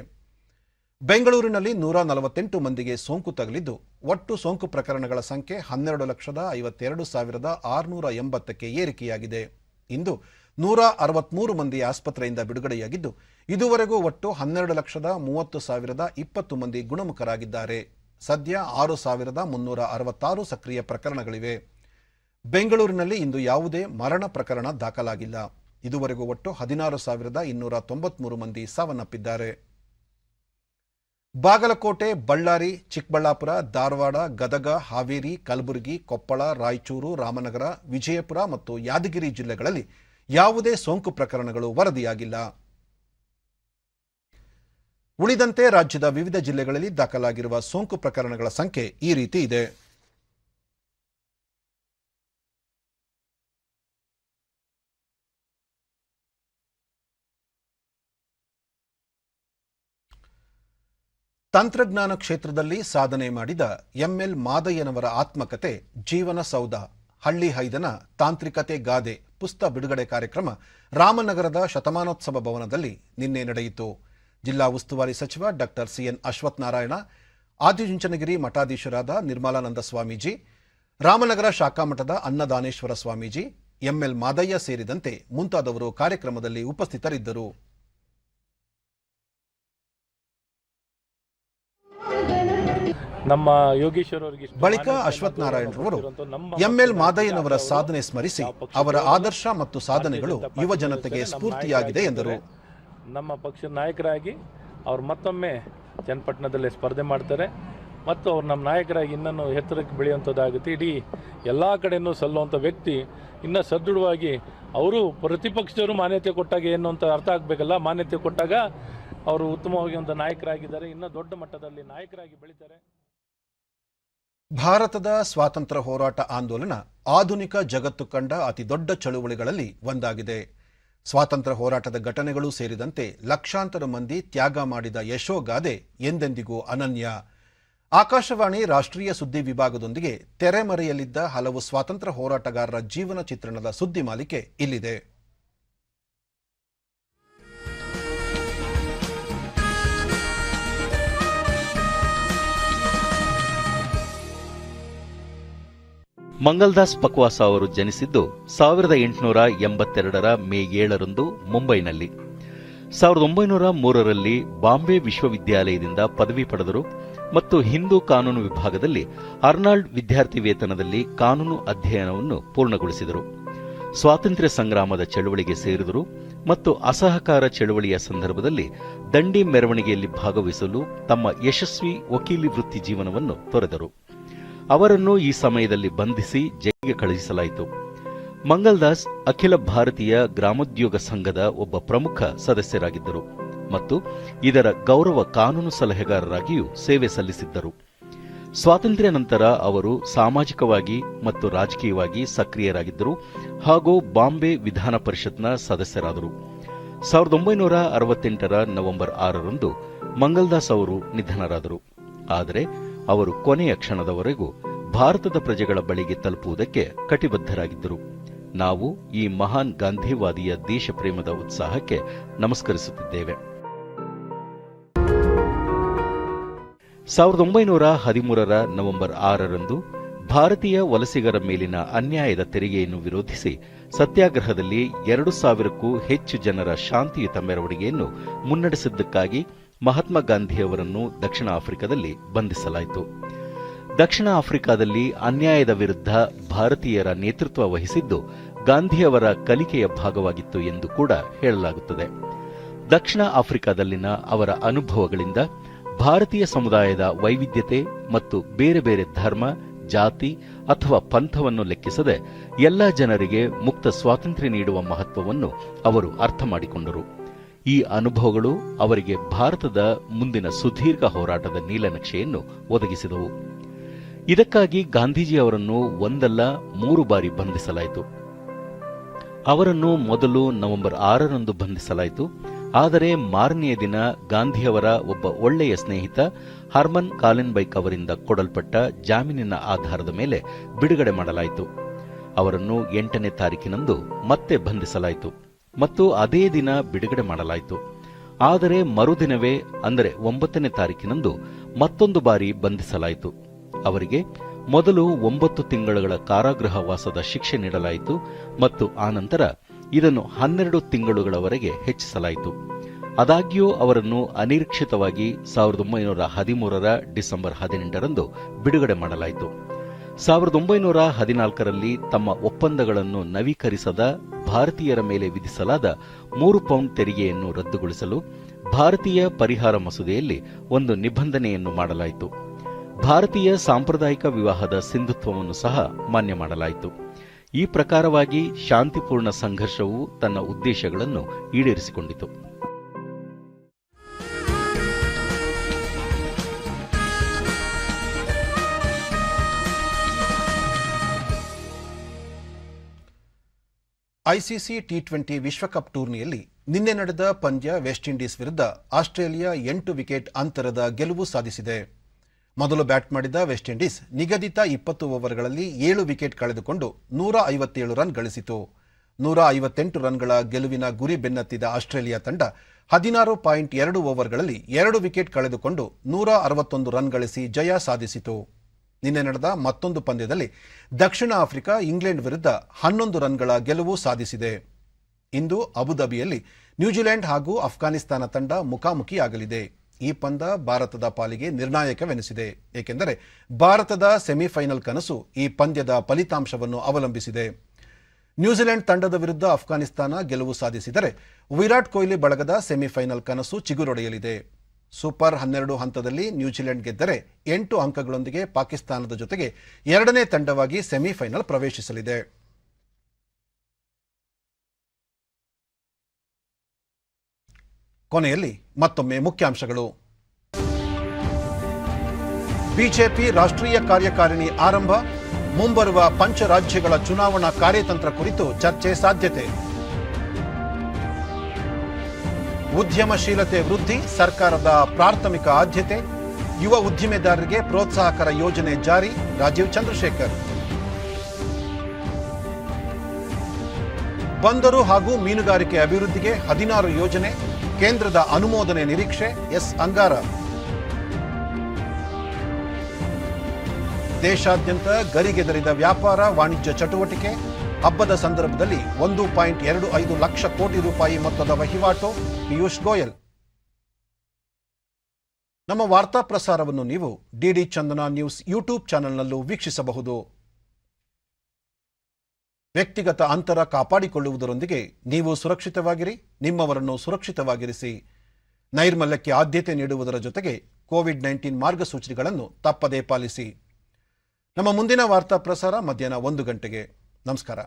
ಬೆಂಗಳೂರಿನಲ್ಲಿ 148 ಮಂದಿಗೆ ಸೋಂಕು ತಗುಲಿದ್ದು, ಒಟ್ಟು ಸೋಂಕು ಪ್ರಕರಣಗಳ ಸಂಖ್ಯೆ 12,52,680ಕ್ಕೆ ಏರಿಕೆಯಾಗಿದೆ. ಇಂದು 163 ಮಂದಿ ಆಸ್ಪತ್ರೆಯಿಂದ ಬಿಡುಗಡೆಯಾಗಿದ್ದು, ಇದುವರೆಗೂ ಒಟ್ಟು 12,30,20 ಮಂದಿ ಗುಣಮುಖರಾಗಿದ್ದಾರೆ. ಸದ್ಯ 6,366 ಸಕ್ರಿಯ ಪ್ರಕರಣಗಳಿವೆ. ಬೆಂಗಳೂರಿನಲ್ಲಿ ಇಂದು ಯಾವುದೇ ಮರಣ ಪ್ರಕರಣ ದಾಖಲಾಗಿಲ್ಲ. ಇದುವರೆಗೂ ಒಟ್ಟು 16,293 ಮಂದಿ ಸಾವನ್ನಪ್ಪಿದ್ದಾರೆ. ಬಾಗಲಕೋಟೆ, ಬಳ್ಳಾರಿ, ಚಿಕ್ಕಬಳ್ಳಾಪುರ, ಧಾರವಾಡ, ಗದಗ, ಹಾವೇರಿ, ಕಲಬುರಗಿ, ಕೊಪ್ಪಳ, ರಾಯಚೂರು, ರಾಮನಗರ, ವಿಜಯಪುರ ಮತ್ತು ಯಾದಗಿರಿ ಜಿಲ್ಲೆಗಳಲ್ಲಿ ಯಾವುದೇ ಸೋಂಕು ಪ್ರಕರಣಗಳು ವರದಿಯಾಗಿಲ್ಲ. ಉಳಿದಂತೆ ರಾಜ್ಯದ ವಿವಿಧ ಜಿಲ್ಲೆಗಳಲ್ಲಿ ದಾಖಲಾಗಿರುವ ಸೋಂಕು ಪ್ರಕರಣಗಳ ಸಂಖ್ಯೆ ಈ ರೀತಿ ಇದೆ. ತಂತ್ರಜ್ಞಾನ ಕ್ಷೇತ್ರದಲ್ಲಿ ಸಾಧನೆ ಮಾಡಿದ ಎಂಎಲ್ ಮಾದಯ್ಯನವರ ಆತ್ಮಕತೆ ಜೀವನ ಸೌಧ ಹಳ್ಳಿ ಹೈದನ ತಾಂತ್ರಿಕತೆ ಗಾದೆ ಪುಸ್ತಕ ಬಿಡುಗಡೆ ಕಾರ್ಯಕ್ರಮ ರಾಮನಗರದ ಶತಮಾನೋತ್ಸವ ಭವನದಲ್ಲಿ ನಿನ್ನೆ ನಡೆಯಿತು. ಜಿಲ್ಲಾ ಉಸ್ತುವಾರಿ ಸಚಿವ ಡಾಕ್ಟರ್ ಸಿಎನ್ ಅಶ್ವತ್ಥನಾರಾಯಣ, ಆದಿಚುಂಚನಗಿರಿ ಮಠಾಧೀಶರಾದ ನಿರ್ಮಲಾನಂದ ಸ್ವಾಮೀಜಿ, ರಾಮನಗರ ಶಾಖಾಮಠದ ಅನ್ನದಾನೇಶ್ವರ ಸ್ವಾಮೀಜಿ, ಎಂಎಲ್ ಮಾದಯ್ಯ ಸೇರಿದಂತೆ ಮುಂತಾದವರು ಕಾರ್ಯಕ್ರಮದಲ್ಲಿ ಉಪಸ್ಥಿತರಿದ್ದರು. ನಮ್ಮ ಯೋಗೇಶ್ವರ ಅವರಿಗೆ ಬಳಿಕ ಅಶ್ವತ್ಥನಾರಾಯಣರವರು ಎಂಎಲ್ ಮಾದಯ್ಯನವರ ಸಾಧನೆ ಸ್ಮರಿಸಿ, ಅವರ ಆದರ್ಶ ಮತ್ತು ಸಾಧನೆಗಳು ಯುವ ಜನತೆಗೆ ಸ್ಫೂರ್ತಿಯಾಗಿದೆ ಎಂದರು. ನಮ್ಮ ಪಕ್ಷದ ನಾಯಕರಾಗಿ ಅವರು ಮತ್ತೊಮ್ಮೆ ಚನ್ನಪಟ್ಟಣದಲ್ಲಿ ಸ್ಪರ್ಧೆ ಮಾಡ್ತಾರೆ ಮತ್ತು ಅವ್ರು ನಮ್ಮ ನಾಯಕರಾಗಿ ಇನ್ನೂ ಎತ್ತರಕ್ಕೆ ಬೆಳೆಯುವಂಥದ್ದಾಗುತ್ತೆ. ಇಡೀ ಎಲ್ಲ ಕಡೆಯೂ ಸಲ್ಲುವಂಥ ವ್ಯಕ್ತಿ ಇನ್ನೂ ಸದೃಢವಾಗಿ ಅವರು ಪ್ರತಿಪಕ್ಷದವರು ಮಾನ್ಯತೆ ಕೊಟ್ಟಾಗ ಏನು ಅಂತ ಅರ್ಥ ಆಗಬೇಕಲ್ಲ. ಮಾನ್ಯತೆ ಕೊಟ್ಟಾಗ ಅವರು ಉತ್ತಮವಾಗಿ ಒಂದು ನಾಯಕರಾಗಿದ್ದಾರೆ, ಇನ್ನೂ ದೊಡ್ಡ ಮಟ್ಟದಲ್ಲಿ ನಾಯಕರಾಗಿ ಬೆಳೀತಾರೆ. ಭಾರತದ ಸ್ವಾತಂತ್ರ್ಯ ಹೋರಾಟ ಆಂದೋಲನ ಆಧುನಿಕ ಜಗತ್ತು ಕಂಡ ಅತಿ ದೊಡ್ಡ ಚಳುವಳಿಗಳಲ್ಲಿ ಒಂದಾಗಿದೆ. ಸ್ವಾತಂತ್ರ್ಯ ಹೋರಾಟದ ಘಟನೆಗಳು ಸೇರಿದಂತೆ ಲಕ್ಷಾಂತರ ಮಂದಿ ತ್ಯಾಗ ಮಾಡಿದ ಯಶೋಗಾದೆ ಎಂದೆಂದಿಗೂ ಅನನ್ಯ. ಆಕಾಶವಾಣಿ ರಾಷ್ಟ್ರೀಯ ಸುದ್ದಿ ವಿಭಾಗದೊಂದಿಗೆ ತೆರೆಮರೆಯಲ್ಲಿದ್ದ ಹಲವು ಸ್ವಾತಂತ್ರ್ಯ ಹೋರಾಟಗಾರರ ಜೀವನ ಚಿತ್ರಣದ ಸುದ್ದಿ ಮಾಲಿಕೆ ಇಲ್ಲಿದೆ. ಮಂಗಲ್ದಾಸ್ ಪಕ್ವಾಸ ಅವರು ಜನಿಸಿದ್ದು 1882ರ ಮೇ 7ರಂದು ಮುಂಬೈನಲ್ಲಿ. 1903ರಲ್ಲಿ ಬಾಂಬೆ ವಿಶ್ವವಿದ್ಯಾಲಯದಿಂದ ಪದವಿ ಪಡೆದರು ಮತ್ತು ಹಿಂದೂ ಕಾನೂನು ವಿಭಾಗದಲ್ಲಿ ಅರ್ನಾಲ್ಡ್ ವಿದ್ಯಾರ್ಥಿ ವೇತನದಲ್ಲಿ ಕಾನೂನು ಅಧ್ಯಯನವನ್ನು ಪೂರ್ಣಗೊಳಿಸಿದರು. ಸ್ವಾತಂತ್ರ್ಯ ಸಂಗ್ರಾಮದ ಚಳವಳಿಗೆ ಸೇರಿದರು ಮತ್ತು ಅಸಹಕಾರ ಚಳವಳಿಯ ಸಂದರ್ಭದಲ್ಲಿ ದಂಡಿ ಮೆರವಣಿಗೆಯಲ್ಲಿ ಭಾಗವಹಿಸಲು ತಮ್ಮ ಯಶಸ್ವಿ ವಕೀಲಿ ವೃತ್ತಿ ಜೀವನವನ್ನು ತೊರೆದರು. ಅವರನ್ನು ಈ ಸಮಯದಲ್ಲಿ ಬಂಧಿಸಿ ಜೈಲಿಗೆ ಕಳುಹಿಸಲಾಯಿತು. ಮಂಗಲ್ದಾಸ್ ಅಖಿಲ ಭಾರತೀಯ ಗ್ರಾಮೋದ್ಯೋಗ ಸಂಘದ ಒಬ್ಬ ಪ್ರಮುಖ ಸದಸ್ಯರಾಗಿದ್ದರು ಮತ್ತು ಇದರ ಗೌರವ ಕಾನೂನು ಸಲಹೆಗಾರರಾಗಿಯೂ ಸೇವೆ ಸಲ್ಲಿಸಿದ್ದರು. ಸ್ವಾತಂತ್ರ್ಯ ನಂತರ ಅವರು ಸಾಮಾಜಿಕವಾಗಿ ಮತ್ತು ರಾಜಕೀಯವಾಗಿ ಸಕ್ರಿಯರಾಗಿದ್ದರು ಹಾಗೂ ಬಾಂಬೆ ವಿಧಾನ ಪರಿಷತ್ನ ಸದಸ್ಯರಾದರು. 1968 ನವೆಂಬರ್ 6 ಮಂಗಲ್ದಾಸ್ ಅವರು ನಿಧನರಾದರು. ಆದರೆ ಅವರು ಕೊನೆಯ ಕ್ಷಣದವರೆಗೂ ಭಾರತದ ಪ್ರಜೆಗಳ ಬಳಿಗೆ ತಲುಪುವುದಕ್ಕೆ ಕಟಿಬದ್ಧರಾಗಿದ್ದರು. ನಾವು ಈ ಮಹಾನ್ ಗಾಂಧಿವಾದಿಯ ದೇಶ ಪ್ರೇಮದ ಉತ್ಸಾಹಕ್ಕೆ ನಮಸ್ಕರಿಸುತ್ತಿದ್ದೇವೆ. 1913 ನವೆಂಬರ್ 6 ಭಾರತೀಯ ವಲಸಿಗರ ಮೇಲಿನ ಅನ್ಯಾಯದ ತೆರಿಗೆಯನ್ನು ವಿರೋಧಿಸಿ ಸತ್ಯಾಗ್ರಹದಲ್ಲಿ 2,000ಕ್ಕೂ ಹೆಚ್ಚು ಜನರ ಶಾಂತಿಯುತ ಮೆರವಣಿಗೆಯನ್ನು ಮುನ್ನಡೆಸಿದ್ದಕ್ಕಾಗಿ ಮಹಾತ್ಮ ಗಾಂಧಿಯವರನ್ನು ದಕ್ಷಿಣ ಆಫ್ರಿಕಾದಲ್ಲಿ ಬಂಧಿಸಲಾಯಿತು. ದಕ್ಷಿಣ ಆಫ್ರಿಕಾದಲ್ಲಿ ಅನ್ಯಾಯದ ವಿರುದ್ಧ ಭಾರತೀಯರ ನೇತೃತ್ವ ವಹಿಸಿದ್ದು ಗಾಂಧಿಯವರ ಕಲಿಕೆಯ ಭಾಗವಾಗಿತ್ತು ಎಂದು ಕೂಡ ಹೇಳಲಾಗುತ್ತದೆ. ದಕ್ಷಿಣ ಆಫ್ರಿಕಾದಲ್ಲಿನ ಅವರ ಅನುಭವಗಳಿಂದ ಭಾರತೀಯ ಸಮುದಾಯದ ವೈವಿಧ್ಯತೆ ಮತ್ತು ಬೇರೆ ಬೇರೆ ಧರ್ಮ, ಜಾತಿ ಅಥವಾ ಪಂಥವನ್ನು ಲೆಕ್ಕಿಸದೆ ಎಲ್ಲ ಜನರಿಗೆ ಮುಕ್ತ ಸ್ವಾತಂತ್ರ್ಯ ನೀಡುವ ಮಹತ್ವವನ್ನು ಅವರು ಅರ್ಥ ಮಾಡಿಕೊಂಡರು. ಈ ಅನುಭವಗಳು ಅವರಿಗೆ ಭಾರತದ ಮುಂದಿನ ಸುದೀರ್ಘ ಹೋರಾಟದ ನೀಲನಕ್ಷೆಯನ್ನು ಒದಗಿಸಿದವು. ಇದಕ್ಕಾಗಿ ಗಾಂಧೀಜಿ ಅವರನ್ನು ಒಂದಲ್ಲ 3 ಬಾರಿ ಬಂಧಿಸಲಾಯಿತು. ಅವರನ್ನು ಮೊದಲು ನವೆಂಬರ್ 6 ಬಂಧಿಸಲಾಯಿತು. ಆದರೆ ಮಾರನೆಯ ದಿನ ಗಾಂಧಿಯವರ ಒಬ್ಬ ಒಳ್ಳೆಯ ಸ್ನೇಹಿತ ಹರ್ಮನ್ ಕಾಲಿನ್ಬೈಕ್ ಅವರಿಂದ ಕೊಡಲ್ಪಟ್ಟ ಜಾಮೀನಿನ ಆಧಾರದ ಮೇಲೆ ಬಿಡುಗಡೆ ಮಾಡಲಾಯಿತು. ಅವರನ್ನು 8ನೇ ತಾರೀಕಿನಂದು ಮತ್ತೆ ಬಂಧಿಸಲಾಯಿತು ಮತ್ತು ಅದೇ ದಿನ ಬಿಡುಗಡೆ ಮಾಡಲಾಯಿತು. ಆದರೆ ಮರುದಿನವೇ ಅಂದರೆ 9ನೇ ತಾರೀಕಿನಂದು ಮತ್ತೊಂದು ಬಾರಿ ಬಂಧಿಸಲಾಯಿತು. ಅವರಿಗೆ ಮೊದಲು 9 ತಿಂಗಳುಗಳ ಕಾರಾಗೃಹ ವಾಸದ ಶಿಕ್ಷೆ ನೀಡಲಾಯಿತು ಮತ್ತು ಆನಂತರ ಇದನ್ನು 12 ತಿಂಗಳುಗಳವರೆಗೆ ಹೆಚ್ಚಿಸಲಾಯಿತು. ಆದಾಗ್ಯೂ ಅವರನ್ನು ಅನಿರೀಕ್ಷಿತವಾಗಿ 1913 ಡಿಸೆಂಬರ್ 18 ಬಿಡುಗಡೆ ಮಾಡಲಾಯಿತು. 1914 ತಮ್ಮ ಒಪ್ಪಂದಗಳನ್ನು ನವೀಕರಿಸದ ಭಾರತೀಯರ ಮೇಲೆ ವಿಧಿಸಲಾದ 3 ಪೌಂಡ್ ತೆರಿಗೆಯನ್ನು ರದ್ದುಗೊಳಿಸಲು ಭಾರತೀಯ ಪರಿಹಾರ ಮಸೂದೆಯಲ್ಲಿ ಒಂದು ನಿಬಂಧನೆಯನ್ನು ಮಾಡಲಾಯಿತು. ಭಾರತೀಯ ಸಾಂಪ್ರದಾಯಿಕ ವಿವಾಹದ ಸಿಂಧುತ್ವವನ್ನು ಸಹ ಮಾನ್ಯ ಮಾಡಲಾಯಿತು. ಈ ಪ್ರಕಾರವಾಗಿ ಶಾಂತಿಪೂರ್ಣ ಸಂಘರ್ಷವು ತನ್ನ ಉದ್ದೇಶಗಳನ್ನು ಈಡೇರಿಸಿಕೊಂಡಿತು. ಐಸಿಸಿ ಟಿ20 ವಿಶ್ವಕಪ್ ಟೂರ್ನಿಯಲ್ಲಿ ನಿನ್ನೆ ನಡೆದ ಪಂದ್ಯ ವೆಸ್ಟ್ ಇಂಡೀಸ್ ವಿರುದ್ಧ ಆಸ್ಟ್ರೇಲಿಯಾ 8 ವಿಕೆಟ್ ಅಂತರದ ಗೆಲುವು ಸಾಧಿಸಿದೆ. ಮೊದಲು ಬ್ಯಾಟ್ ಮಾಡಿದ ವೆಸ್ಟ್ ಇಂಡೀಸ್ ನಿಗದಿತ 20 ಓವರ್ಗಳಲ್ಲಿ 7 ವಿಕೆಟ್ ಕಳೆದುಕೊಂಡು 157 ರನ್ ಗಳಿಸಿತು. 158 ರನ್ಗಳ ಗೆಲುವಿನ ಗುರಿ ಬೆನ್ನತ್ತಿದ ಆಸ್ಟ್ರೇಲಿಯಾ ತಂಡ 16.2 ಓವರ್ಗಳಲ್ಲಿ 2 ವಿಕೆಟ್ ಕಳೆದುಕೊಂಡು 161 ರನ್ ಗಳಿಸಿ ಜಯ ಸಾಧಿಸಿತು. ನಿನ್ನೆ ನಡೆದ ಮತ್ತೊಂದು ಪಂದ್ಯದಲ್ಲಿ ದಕ್ಷಿಣ ಆಫ್ರಿಕಾ ಇಂಗ್ಲೆಂಡ್ ವಿರುದ್ಧ 11 ರನ್ಗಳ ಗೆಲುವು ಸಾಧಿಸಿದೆ. ಇಂದು ಅಬುಧಾಬಿಯಲ್ಲಿ ನ್ಯೂಜಿಲೆಂಡ್ ಹಾಗೂ ಅಫ್ಘಾನಿಸ್ತಾನ ತಂಡ ಮುಖಾಮುಖಿಯಾಗಲಿದೆ. ಈ ಪಂದ್ಯ ಭಾರತದ ಪಾಲಿಗೆ ನಿರ್ಣಾಯಕವೆನಿಸಿದೆ, ಏಕೆಂದರೆ ಭಾರತದ ಸೆಮಿಫೈನಲ್ ಕನಸು ಈ ಪಂದ್ಯದ ಫಲಿತಾಂಶವನ್ನು ಅವಲಂಬಿಸಿದೆ. ನ್ಯೂಜಿಲೆಂಡ್ ತಂಡದ ವಿರುದ್ಧ ಅಫ್ಘಾನಿಸ್ತಾನ ಗೆಲುವು ಸಾಧಿಸಿದರೆ ವಿರಾಟ್ ಕೊಹ್ಲಿ ಬಳಗದ ಸೆಮಿಫೈನಲ್ ಕನಸು ಚಿಗುರೊಡೆಯಲಿದೆ. ಸೂಪರ್ 12 ಹಂತದಲ್ಲಿ ನ್ಯೂಜಿಲೆಂಡ್ ಗೆದ್ದರೆ 8 ಅಂಕಗಳೊಂದಿಗೆ ಪಾಕಿಸ್ತಾನದ ಜೊತೆಗೆ 2ನೇ ತಂಡವಾಗಿ ಸೆಮಿಫೈನಲ್ ಪ್ರವೇಶಿಸಲಿದೆ. ಕೊನೆಯಲ್ಲಿ ಮತ್ತೊಮ್ಮೆ ಮುಖ್ಯಾಂಶಗಳು. ಬಿಜೆಪಿ ರಾಷ್ಟ್ರೀಯ ಕಾರ್ಯಕಾರಿಣಿ ಆರಂಭ, ಮುಂಬರುವ ಪಂಚರಾಜ್ಯಗಳ ಚುನಾವಣಾ ಕಾರ್ಯತಂತ್ರ ಕುರಿತು ಚರ್ಚೆ ಸಾಧ್ಯತೆ. ಉದ್ಯಮಶೀಲತೆ ವೃದ್ಧಿ ಸರ್ಕಾರದ ಪ್ರಾಥಮಿಕ ಆದ್ಯತೆ, ಯುವ ಉದ್ದಿಮೆದಾರರಿಗೆ ಪ್ರೋತ್ಸಾಹಕರ ಯೋಜನೆ ಜಾರಿ, ರಾಜೀವ್ ಚಂದ್ರಶೇಖರ್. ಬಂದರು ಹಾಗೂ ಮೀನುಗಾರಿಕೆ ಅಭಿವೃದ್ಧಿಗೆ 16 ಯೋಜನೆ, ಕೇಂದ್ರದ ಅನುಮೋದನೆ ನಿರೀಕ್ಷೆ, ಎಸ್ ಅಂಗಾರ. ದೇಶಾದ್ಯಂತ ಗರಿಗೆದರಿದ ವ್ಯಾಪಾರ ವಾಣಿಜ್ಯ ಚಟುವಟಿಕೆ, ಹಬ್ಬದ ಸಂದರ್ಭದಲ್ಲಿ 1.25 ಲಕ್ಷ ಕೋಟಿ ರೂಪಾಯಿ ಮೊತ್ತದ ವಹಿವಾಟು, ಪಿಯೂಷ್ ಗೋಯಲ್. ನಮ್ಮ ವಾರ್ತಾ ಪ್ರಸಾರವನ್ನು ನೀವು ಡಿಡಿ ಚಂದನ ನ್ಯೂಸ್ ಯೂಟ್ಯೂಬ್ ಚಾನೆಲ್ನಲ್ಲೂ ವೀಕ್ಷಿಸಬಹುದು. ವ್ಯಕ್ತಿಗತ ಅಂತರ ಕಾಪಾಡಿಕೊಳ್ಳುವುದರೊಂದಿಗೆ ನೀವು ಸುರಕ್ಷಿತವಾಗಿರಿ, ನಿಮ್ಮವರನ್ನು ಸುರಕ್ಷಿತವಾಗಿರಿಸಿ. ನೈರ್ಮಲ್ಯಕ್ಕೆ ಆದ್ಯತೆ ನೀಡುವುದರ ಜೊತೆಗೆ ಕೋವಿಡ್-19 ಮಾರ್ಗಸೂಚಿಗಳನ್ನು ತಪ್ಪದೇ ಪಾಲಿಸಿ. ನಮ್ಮ ಮುಂದಿನ ವಾರ್ತಾ ಪ್ರಸಾರ ಮಧ್ಯಾಹ್ನ 1 ಗಂಟೆಗೆ. ನಮಸ್ಕಾರ.